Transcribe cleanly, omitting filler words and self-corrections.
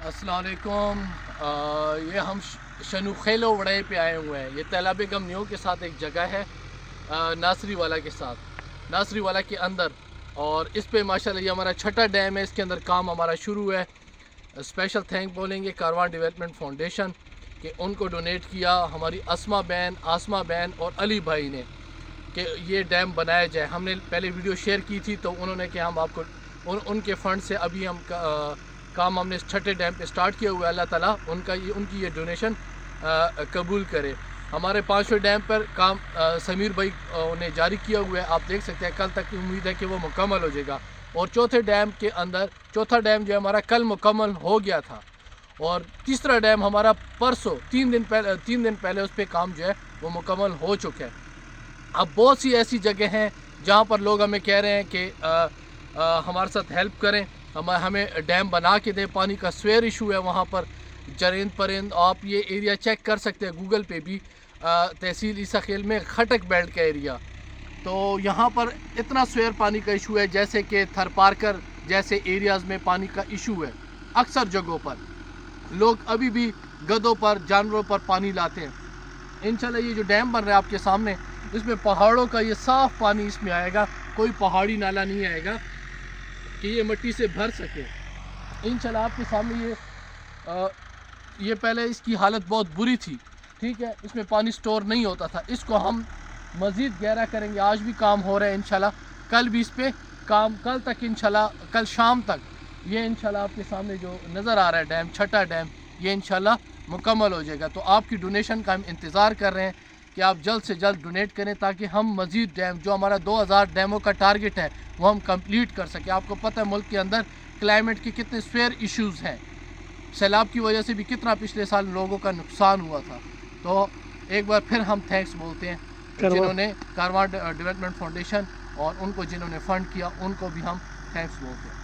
अस्सलाम वालेकुम। ये हम शनुखेलो वड़े पे आए हुए हैं। ये तैला बेगम न्यू के साथ एक जगह है, नासरी वाला के साथ, नासरी वाला के अंदर। और इस पे माशाल्लाह ये हमारा छठा डैम है, इसके अंदर काम हमारा शुरू है। स्पेशल थैंक बोलेंगे कारवान डेवलपमेंट फाउंडेशन कि उनको डोनेट किया हमारी आसमा बहन और अली भाई ने कि ये डैम बनाया जाए। हमने पहले वीडियो शेयर की थी तो उन्होंने कि हम आपको उनके फंड से अभी हम काम हमने छठे डैम पे स्टार्ट किया हुआ है। अल्लाह ताला उनकी ये डोनेशन कबूल करे। हमारे 5वें डैम पर काम समीर भाई ने जारी किया हुआ है, आप देख सकते हैं। कल तक की उम्मीद है कि वो मुकम्मल हो जाएगा। और चौथा डैम जो है हमारा कल मुकम्मल हो गया था। और तीसरा डैम हमारा परसों 3 दिन पहले उस पर काम जो है वो मुकम्मल हो चुका है। अब बहुत सी ऐसी जगह हैं जहाँ पर लोग हमें कह रहे हैं कि हमारे साथ हेल्प करें, हमें डैम बना के दें। पानी का स्वेयर इशू है वहाँ पर, जरिंद परिंद। आप ये एरिया चेक कर सकते हैं गूगल पे भी, तहसील ईसा खेल में खटक बेल्ट का एरिया। तो यहाँ पर इतना स्वेयर पानी का इशू है, जैसे कि थरपारकर जैसे एरियाज़ में पानी का इशू है। अक्सर जगहों पर लोग अभी भी गधों पर, जानवरों पर पानी लाते हैं। इंशाल्लाह ये जो डैम बन रहा है आपके सामने, इसमें पहाड़ों का ये साफ़ पानी इसमें आएगा, कोई पहाड़ी नाला नहीं आएगा कि ये मिट्टी से भर सके। इंशाल्लाह आपके सामने ये पहले इसकी हालत बहुत बुरी थी, ठीक है, इसमें पानी स्टोर नहीं होता था। इसको हम मज़ीद गहरा करेंगे। आज भी काम हो रहा है इंशाल्लाह, कल भी इस पर काम, कल तक इंशाल्लाह, कल शाम तक ये इंशाल्लाह आपके सामने जो नज़र आ रहा है डैम, छठा डैम, ये इंशाल्लाह मुकम्मल हो जाएगा। तो आपकी डोनेशन का हम इंतज़ार कर रहे हैं कि आप जल्द से जल्द डोनेट करें, ताकि हम मज़ीद डैम, जो हमारा 2000 डैमों का टारगेट है, वो हम कंप्लीट कर सकें। आपको पता है मुल्क के अंदर क्लाइमेट के कितने स्वेयर इश्यूज़ हैं, सैलाब की वजह से भी कितना पिछले साल लोगों का नुकसान हुआ था। तो एक बार फिर हम थैंक्स बोलते हैं जिन्होंने कारवान डेवलपमेंट फाउंडेशन और उनको जिन्होंने फ़ंड किया, उनको भी हम थैंक्स बोलते हैं।